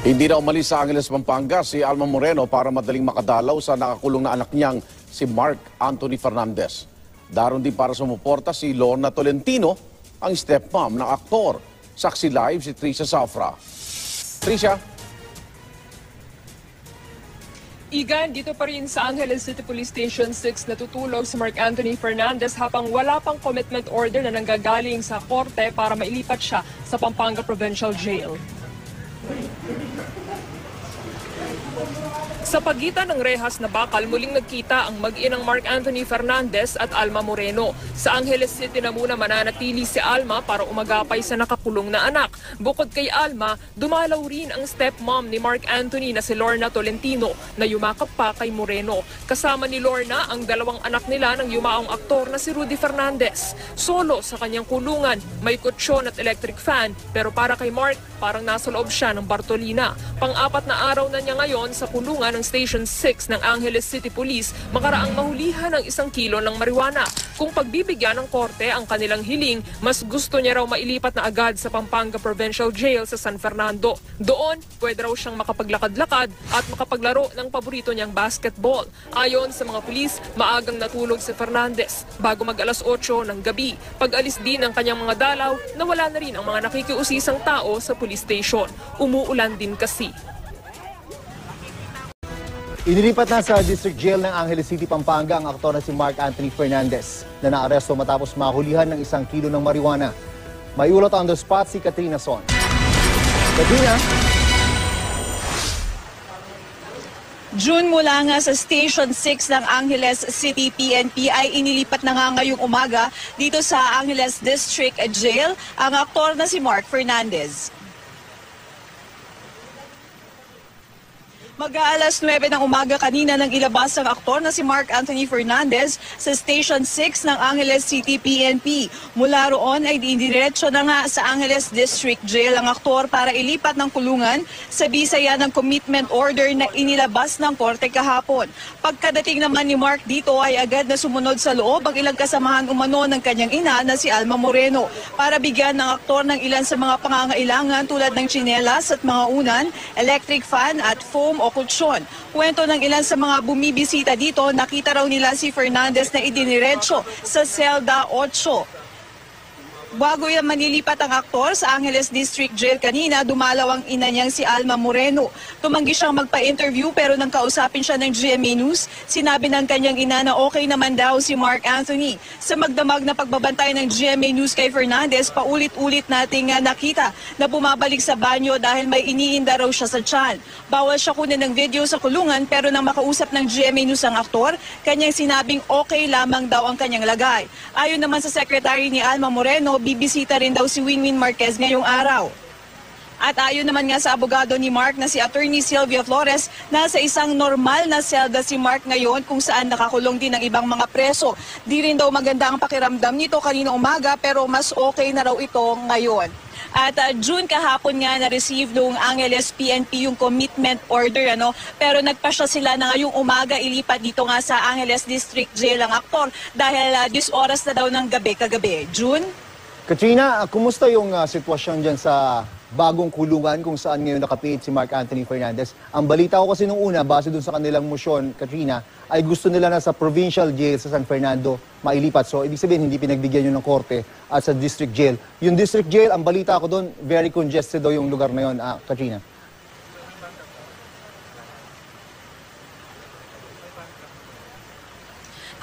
Hindi na umalis sa Angeles, Pampanga si Alma Moreno para madaling makadalaw sa nakakulong na anak niyang si Mark Anthony Fernandez. Daron din para sumuporta si Lorna Tolentino, ang stepmom ng aktor. Saksi live si Tricia Safra. Tricia? Igan, dito pa rin sa Angeles City Police Station 6 natutulog si Mark Anthony Fernandez habang wala pang commitment order na nanggagaling sa korte para mailipat siya sa Pampanga Provincial Jail. Sa pagitan ng rehas na bakal, muling nagkita ang mag-inang Mark Anthony Fernandez at Alma Moreno. Sa Angeles City na muna mananatili si Alma para umagapay sa nakakulong na anak. Bukod kay Alma, dumalaw rin ang stepmom ni Mark Anthony na si Lorna Tolentino na yumakap pa kay Moreno. Kasama ni Lorna ang dalawang anak nila ng yumaong aktor na si Rudy Fernandez. Solo sa kanyang kulungan, may kutsyon at electric fan, pero para kay Mark, parang nasa loob siya ng Bartolina. Pang-apat na araw na niya ngayon sa kulungan ng Station 6 ng Angeles City Police makaraang mahulihan ng 1 kilo ng marijuana. Kung pagbibigyan ng korte ang kanilang hiling, mas gusto niya raw mailipat na agad sa Pampanga Provincial Jail sa San Fernando. Doon, pwede raw siyang makapaglakad-lakad at makapaglaro ng paborito niyang basketball. Ayon sa mga pulis, maagang natulog si Fernandez bago mag-alas 8 ng gabi. Pag-alis din ng kanyang mga dalaw, nawala na rin ang mga nakikiusisang tao sa police station. Umuulan din kasi. Inilipat na sa District Jail ng Angeles City, Pampanga ang aktor na si Mark Anthony Fernandez na naaresto matapos mahulihan ng 1 kilo ng marijuana. May ulat on the spot si Katrina Son. Katrina? June, mula nga sa Station 6 ng Angeles City PNP ay inilipat na nga ngayong umaga dito sa Angeles District Jail ang aktor na si Mark Fernandez. Mag-aalas 9 ng umaga kanina nang ilabas ang aktor na si Mark Anthony Fernandez sa Station 6 ng Angeles City PNP. Mula roon ay didiretso na nga sa Angeles District Jail ang aktor para ilipat ng kulungan sa bisaya ng commitment order na inilabas ng korte kahapon. Pagkadating naman ni Mark dito ay agad na sumunod sa loob ang ilang kasamahan umano ng kanyang ina na si Alma Moreno para bigyan ng aktor ng ilan sa mga pangangailangan tulad ng tsinelas at mga unan, electric fan at foam o kutsyon. Kwento ng ilan sa mga bumibisita dito, nakita raw nila si Fernandez na idiniretso sa Selda 8. Bago yan manilipat ang aktor sa Angeles District Jail kanina, dumalaw ang ina niyang si Alma Moreno. Tumanggi siyang magpa-interview pero nang kausapin siya ng GMA News, sinabi ng kanyang ina na okay naman daw si Mark Anthony. Sa magdamag na pagbabantay ng GMA News kay Fernandez, paulit-ulit nating nakita na bumabalik sa banyo dahil may iniinda raw siya sa tiyan. Bawal siya kunin ng video sa kulungan pero nang makausap ng GMA News ang aktor, kanyang sinabing okay lamang daw ang kanyang lagay. Ayon naman sa secretary ni Alma Moreno, bibisita rin daw si Winwin Marquez ngayong araw. At ayon naman nga sa abogado ni Mark na si Attorney Sylvia Flores, nasa isang normal na selda si Mark ngayon kung saan nakakulong din ang ibang mga preso. Di rin daw maganda ang pakiramdam nito kanina umaga pero mas okay na raw ito ngayon. At June kahapon nga na-receive nung Angeles PNP yung commitment order, pero nagpasya sila na ngayong umaga ilipat dito nga sa Angeles District Jail ang aktor dahil 10 oras na daw ng gabi kagabi. June? Katrina, kumusta yung sitwasyon dyan sa bagong kulungan kung saan ngayon nakapiit si Mark Anthony Fernandez? Ang balita ko kasi nung una, base dun sa kanilang motion, Katrina, ay gusto nila na sa provincial jail sa San Fernando mailipat. So, ibig sabihin, hindi pinagbigyan yun ng korte at sa district jail. Yung district jail, ang balita ko doon, very congested daw yung lugar na yun, Katrina.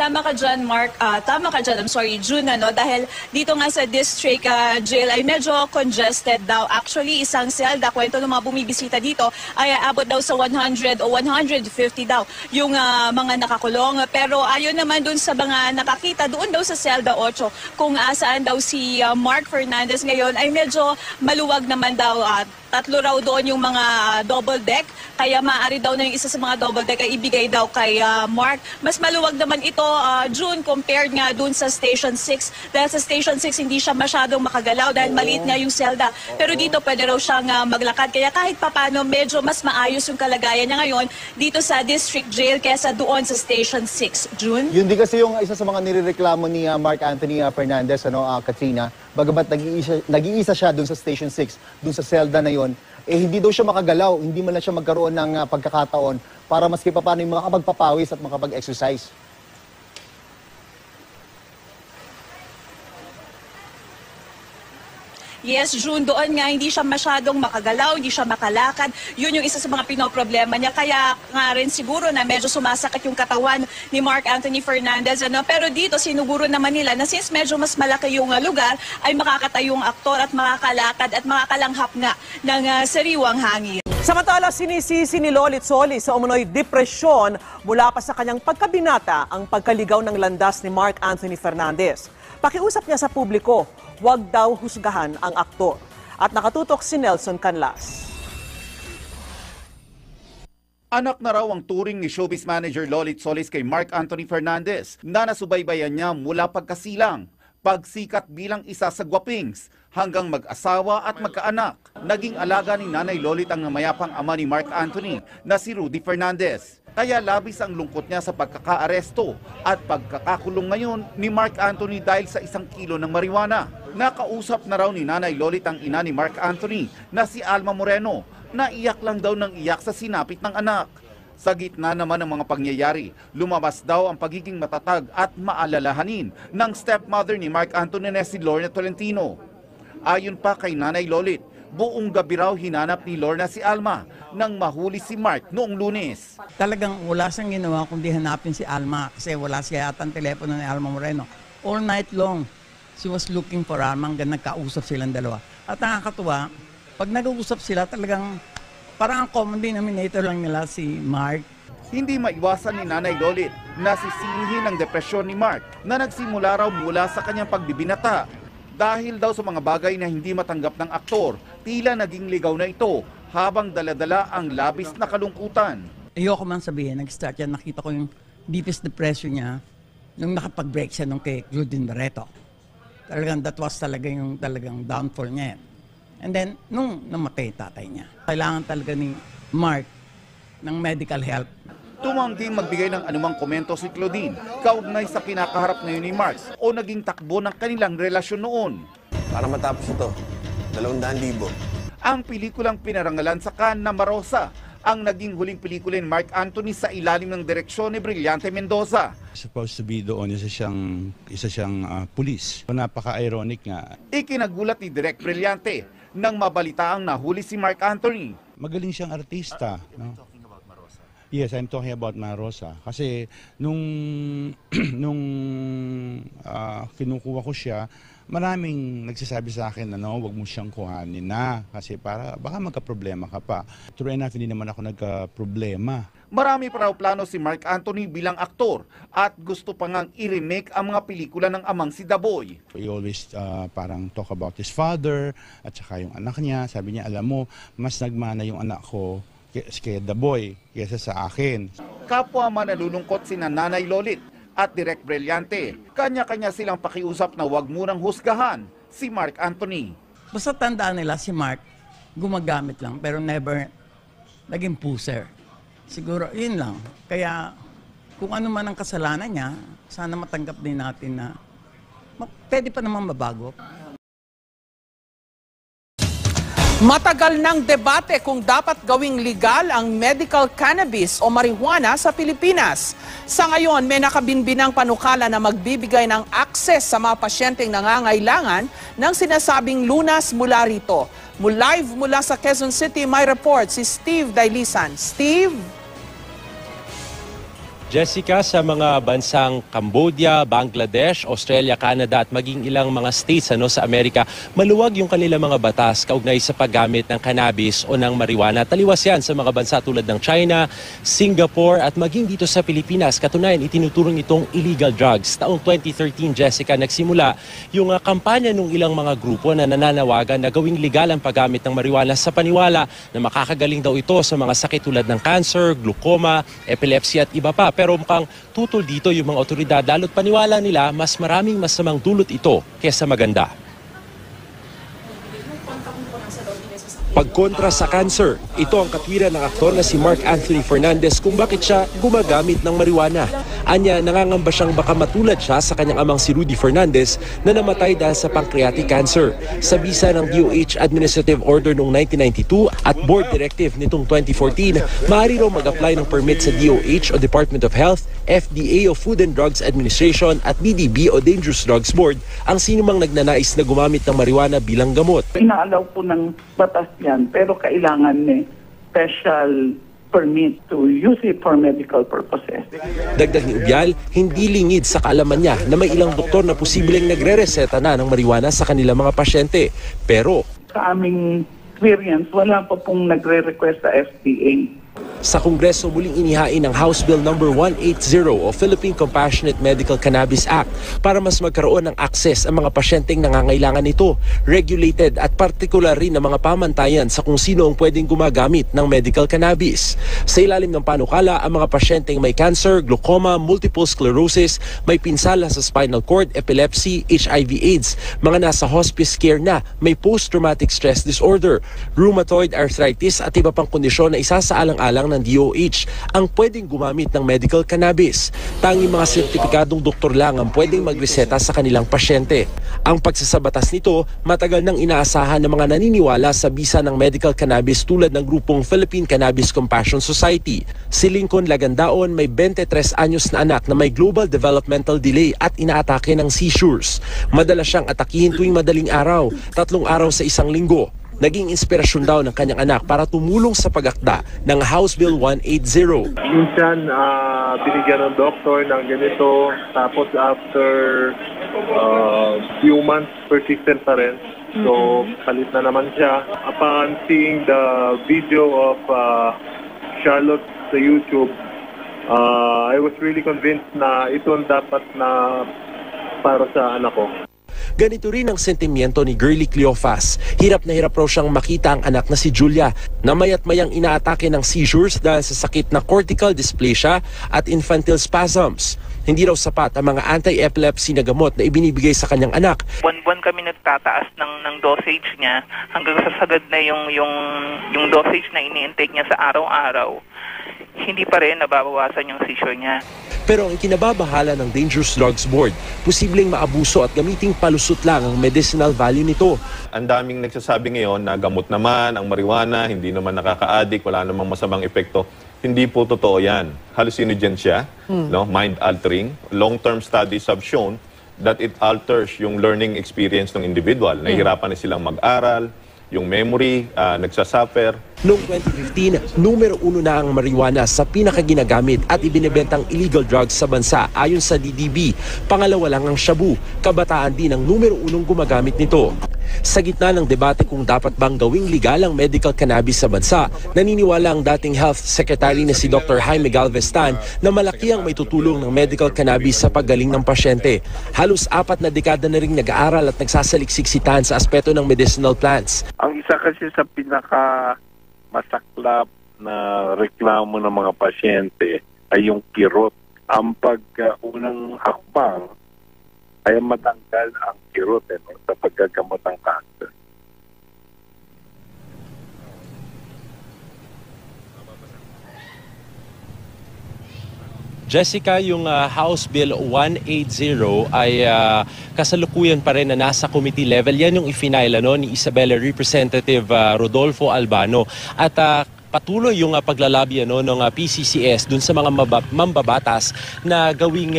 Tama ka dyan, Mark. Tama ka dyan, June, dahil dito nga sa district jail ay medyo congested daw. Actually, isang selda, kwento ng mga bumibisita dito, ay abot daw sa 100 o 150 daw yung mga nakakulong. Pero ayon naman dun sa mga nakakita, doon daw sa selda 8, kung saan daw si Mark Fernandez ngayon, ay medyo maluwag naman daw. 3 raw doon yung mga double deck, kaya maaari daw na yung isa sa mga double deck ay ibigay daw kay Mark. Mas maluwag naman ito, June, compared nga doon sa Station 6. Dahil sa Station 6 hindi siya masyadong makagalaw dahil maliit nga yung selda. Pero dito pwede raw siyang maglakad. Kaya kahit papano medyo mas maayos yung kalagayan niya ngayon dito sa District Jail kaysa doon sa Station 6. June? Yun din kasi yung isa sa mga nirereklamo ni Mark Anthony Fernandez, Katrina. Bagamat nag-iisa siya doon sa Station 6, doon sa selda na yon, hindi daw siya makagalaw, hindi man lang siya magkaroon ng pagkakataon para maski pa paano yung makapagpapawis at makapag-exercise. Yes, June, doon nga hindi siya masyadong makagalaw, hindi siya makalakad. Yun yung isa sa mga pinoproblema niya. Kaya nga rin siguro na medyo sumasakit yung katawan ni Mark Anthony Fernandez. Pero dito, sinuguro naman nila na since medyo mas malaki yung lugar, ay makakatayong aktor at makakalakad at makakalanghap nga ng sariwang hangin. Samantala, sinisisi ni Lolit Solis sa umunoy depresyon mula pa sa kanyang pagkabinata ang pagkaligaw ng landas ni Mark Anthony Fernandez. Pakiusap niya sa publiko, huwag daw husgahan ang aktor. At nakatutok si Nelson Canlas. Anak na raw ang turing ni showbiz manager Lolit Solis kay Mark Anthony Fernandez na nasubaybayan niya mula pagkasilang, pagsikat bilang isa sa gwapings, hanggang mag-asawa at magkaanak. Naging alaga ni Nanay Lolit ang namayapang ama ni Mark Anthony na si Rudy Fernandez. Kaya labis ang lungkot niya sa pagkakaaresto at pagkakakulong ngayon ni Mark Anthony dahil sa 1 kilo ng marijuana. Nakausap na raw ni Nanay Lolit ang ina ni Mark Anthony na si Alma Moreno na iyak lang daw ng iyak sa sinapit ng anak. Sa gitna naman ng mga pangyayari, lumabas daw ang pagiging matatag at maalalahanin ng stepmother ni Mark Anthony na si Lorna Tolentino. Ayon pa kay Nanay Lolit, buong gabi raw hinanap ni Lorna si Alma nang mahuli si Mark noong Lunes. Talagang wala siyang ginawa kundi hanapin si Alma kasi wala siya yata ang telepono ni Alma Moreno. All night long, she was looking for Alma hanggang nagkausap silang dalawa. At nakakatuwa, pag nag-uusap sila talagang parang ang common denominator lang nila si Mark. Hindi maiwasan ni Nanay Lolit na sisinghin ang depresyon ni Mark na nagsimula raw mula sa kanyang pagbibinata. Dahil daw sa mga bagay na hindi matanggap ng aktor, tila naging ligaw na ito habang daladala ang labis na kalungkutan. Ayoko man sabihin, nag-start yan, nakita ko yung deepest depression niya nung nakapag-break siya nung kay Judin Barreto. Talagang that was talaga yung talagang downfall niya. And then, nung namatay tatay niya, kailangan talaga ni Mark ng medical help. Tumangging magbigay ng anumang komento si Claudine kaugnay sa kinakaharap ngayon ni Mark o naging takbo ng kanilang relasyon noon. Para matapos ito, 200,000. Ang pelikulang pinarangalan sa Cannes na Marosa ang naging huling pelikula ni Mark Anthony sa ilalim ng direksyon ni Brillante Mendoza. Supposed to be doon isa siyang pulis. Napaka-ironic nga. Ikinagulat ni Direk Brillante nang mabalitaang nahuli si Mark Anthony. Magaling siyang artista. No? Yes, I'm talking about Marosa. Kasi nung kinukuha ko siya, maraming nagsasabi sa akin, wag mo siyang kuhanin na. Kasi baka magka-problema ka pa. True enough, hindi naman ako nagka-problema. Marami pa raw plano si Mark Anthony bilang aktor at gusto pa ngang i-remake ang mga pelikula ng amang si Daboy. He always parang talk about his father at saka yung anak niya. Sabi niya, alam mo, mas nagmana yung anak ko kay Daboy kaysa sa akin. Kapwa man nalulungkot sina Nanay Lolit at Direk Brillante. Kanya-kanya silang pakiusap na huwag munang husgahan si Mark Anthony. Basta tandaan nila si Mark, gumagamit lang pero never naging puser. Siguro yun lang. Kaya kung ano man ang kasalanan niya, sana matanggap din natin na pwede pa naman mabago. Matagal ng debate kung dapat gawing legal ang medical cannabis o marijuana sa Pilipinas. Sa ngayon, may nakabinbinang panukala na magbibigay ng access sa mga pasyenteng nangangailangan ng sinasabing lunas mula rito. Live mula sa Quezon City, may report si Steve Dailisan. Steve? Jessica, sa mga bansang Cambodia, Bangladesh, Australia, Canada at maging ilang mga states sa Amerika, maluwag yung kanilang mga batas kaugnay sa paggamit ng cannabis o ng marijuana. Taliwas yan sa mga bansa tulad ng China, Singapore at maging dito sa Pilipinas. Katunayan, itinuturong itong illegal drugs. Taong 2013, Jessica, nagsimula yung kampanya ng ilang mga grupo na nananawagan na gawing legal ang paggamit ng marijuana sa paniwala na makakagaling daw ito sa mga sakit tulad ng cancer, glaucoma, epilepsy at iba pa. Pero mukhang tutol dito yung mga otoridad lalo't paniwala nila mas maraming masamang dulot ito kesa maganda. Pagkontra sa cancer, ito ang katwiran ng aktor na si Mark Anthony Fernandez kung bakit siya gumagamit ng marijuana. Anya, nangangamba siyang baka matulad siya sa kanyang amang si Rudy Fernandez na namatay dahil sa pancreatic cancer. Sa bisa ng DOH Administrative Order noong 1992 at Board Directive nitong 2014, maaari raw mag-apply ng permit sa DOH o Department of Health, FDA o Food and Drugs Administration at DDB o Dangerous Drugs Board ang sinumang nagnanais na gumamit ng marijuana bilang gamot. Inaalaw po ng batas yan, pero kailangan may special permit to use it for medical purposes. Dagdag ni Ubial, hindi lingid sa kaalaman niya na may ilang doktor na posibleng nagre-reseta na ng marijuana sa kanilang mga pasyente. Pero sa aming experience, wala pa pong nagre-request sa FDA. Sa Kongreso muling inihain ang House Bill No. 180 o Philippine Compassionate Medical Cannabis Act para mas magkaroon ng akses ang mga pasyenteng nangangailangan nito, regulated at partikular rin ang mga pamantayan sa kung sino ang pwedeng gumagamit ng medical cannabis. Sa ilalim ng panukala, ang mga pasyenteng may cancer, glaucoma, multiple sclerosis, may pinsala sa spinal cord, epilepsy, HIV/AIDS, mga nasa hospice care na, may post-traumatic stress disorder, rheumatoid arthritis at iba pang kondisyon na isasaalang-alang ng DOH ang pwedeng gumamit ng medical cannabis. Tanging mga sertipikadong doktor lang ang pwedeng magreseta sa kanilang pasyente. Ang pagsasabatas nito, matagal nang inaasahan ng mga naniniwala sa bisa ng medical cannabis tulad ng grupong Philippine Cannabis Compassion Society. Si Lincoln Lagandaon may 23 anyos na anak na may global developmental delay at inaatake ng seizures. Madalas siyang atakihin tuwing madaling araw, 3 araw sa isang linggo. Naging inspirasyon daw ng kanyang anak para tumulong sa pag-akda ng House Bill 180. Minsan, binigyan ng doktor ng ganito, tapos after few months, persistent pa rin. So, kalit na naman siya. Upon seeing the video of Charlotte sa YouTube, I was really convinced na ito ang dapat na para sa anak ko. Ganito rin ang sentimiento ni Girlie Cleofas. Hirap na hirap raw siyang makita ang anak na si Julia na mayat-mayang inaatake ng seizures dahil sa sakit na cortical dysplasia at infantile spasms. Hindi raw sapat ang mga anti-epilepsy na gamot na ibinibigay sa kanyang anak. Buwan-buwan kami nagtataas ng dosage niya hanggang sa sagad na yung dosage na ini-intake niya sa araw-araw. Hindi pa rin nababawasan yung seizure niya. Pero ang kinababahala ng Dangerous Drugs Board, posibleng maabuso at gamiting palusot lang ang medicinal value nito. Ang daming nagsasabi ngayon na gamot naman, ang marijuana, hindi naman nakaka-addict, wala namang masamang epekto. Hindi po totoo yan. Hallucinogen siya, no? Mind-altering. Long-term studies have shown that it alters yung learning experience ng individual. Nahihirapan na silang mag-aral, yung memory, nagsasuffer. Noong 2015, numero 1 na ang marijuana sa pinakaginagamit at ibinebentang illegal drugs sa bansa ayon sa DDB. Pangalawa lang ang shabu, kabataan din ang numero 1 gumagamit nito. Sa gitna ng debate kung dapat bang gawing legal ang medical cannabis sa bansa, naniniwala ang dating Health Secretary na si Dr. Jaime Galvestan na malaki ang may tutulong ng medical cannabis sa paggaling ng pasyente. Halos 4 na dekada na rin nag-aaral at nagsasaliksik si Tan sa aspeto ng medicinal plants. Ang isa kasi sa pinaka-masaklap na reklamo ng mga pasyente ay yung kirot. Ang pag-unang hakbang ay matanggal ang kirot sa paggagamot ng cancer. Jessica, yung House Bill 180 ay kasalukuyan pa rin na nasa committee level. Yan yung ifinail ni Isabela Representative Rodolfo Albano. At patuloy yung paglalabi ng PCCS dun sa mga mambabatas na gawing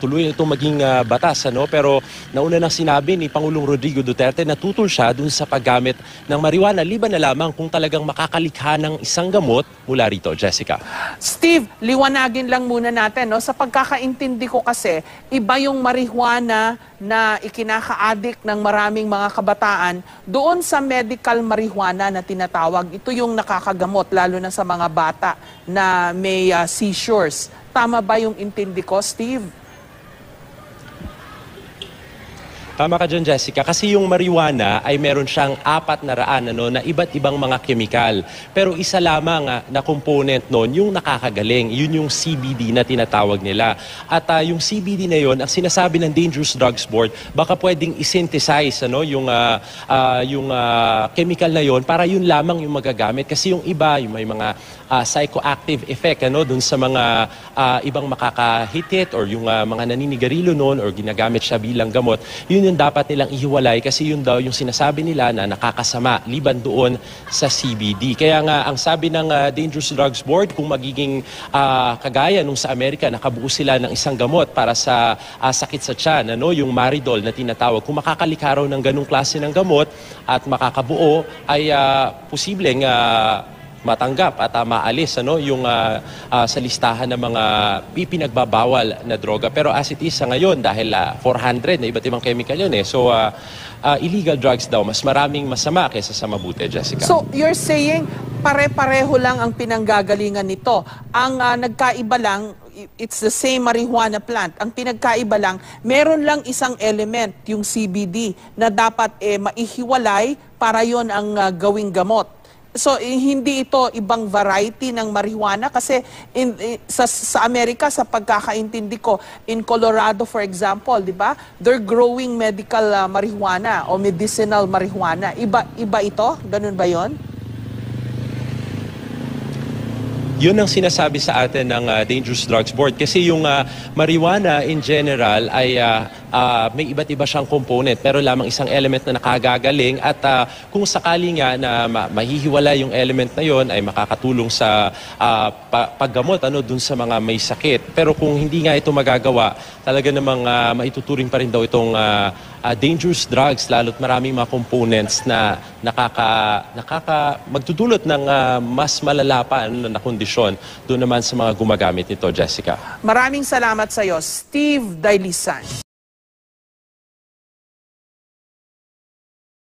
tuloy na itong maging batas. Pero nauna nang sinabi ni Pangulong Rodrigo Duterte na tutol siya dun sa paggamit ng marijuana, liban na lamang kung talagang makakalikha ng isang gamot mula rito. Jessica. Steve, liwanagin lang muna natin. Sa pagkakaintindi ko kasi, iba yung marijuana na ikinaka-addict ng maraming mga kabataan doon sa medical marijuana na tinatawag. Ito yung nakakagamot, lalo na sa mga bata na may seizures. Tama ba yung intindi ko, Steve? Tama ka dyan, Jessica. Kasi yung marijuana ay meron siyang 400 na iba't ibang mga kemikal. Pero isa lamang na component nun, yung nakakagaling. Yun yung CBD na tinatawag nila. At yung CBD na yun, ang sinasabi ng Dangerous Drugs Board, baka pwedeng isynthesize yung chemical na yun para yun lamang yung magagamit. Kasi yung iba, yung may mga psychoactive effect dun sa mga ibang makakahitit or yung mga naninigarilyo nun or ginagamit siya bilang gamot, yun yung dapat nilang ihiwalay kasi yun daw yung sinasabi nila na nakakasama liban doon sa CBD. Kaya nga ang sabi ng Dangerous Drugs Board, kung magiging kagaya nung sa Amerika, nakabuo sila ng isang gamot para sa sakit sa tiyan, yung Maridol na tinatawag. Kung makakalikha raw ng ganung klase ng gamot at makakabuo, ay posibleng matanggap at maalis yung sa listahan ng mga ipinagbabawal na droga. Pero as it is sa ngayon, dahil 400 na iba't ibang chemical yun so illegal drugs daw, mas maraming masama kaysa sa mabuti, Jessica. So you're saying pare-pareho lang ang pinanggagalingan nito. Ang nagkaiba lang, it's the same marijuana plant. Ang pinagkaiba lang, meron lang isang element, yung CBD, na dapat maihiwalay para yon ang gawing gamot. So, hindi ito ibang variety ng marijuana kasi sa Amerika, sa pagkakaintindi ko, in Colorado, for example, di ba? They're growing medical marijuana o medicinal marijuana. Iba ito? Ganun ba yon? Yun ang sinasabi sa atin ng Dangerous Drugs Board kasi yung marijuana in general ay may iba't iba siyang component pero lamang isang element na nakagagaling at kung sakali nga na mahihiwala yung element na yon ay makakatulong sa paggamot dun sa mga may sakit. Pero kung hindi nga ito magagawa, talaga namang maituturing pa rin daw itong dangerous drugs, lalo't maraming mga components na magdudulot ng mas malala pa na kondisyon doon naman sa mga gumagamit nito, Jessica. Maraming salamat sa iyo, Steve Dailisan.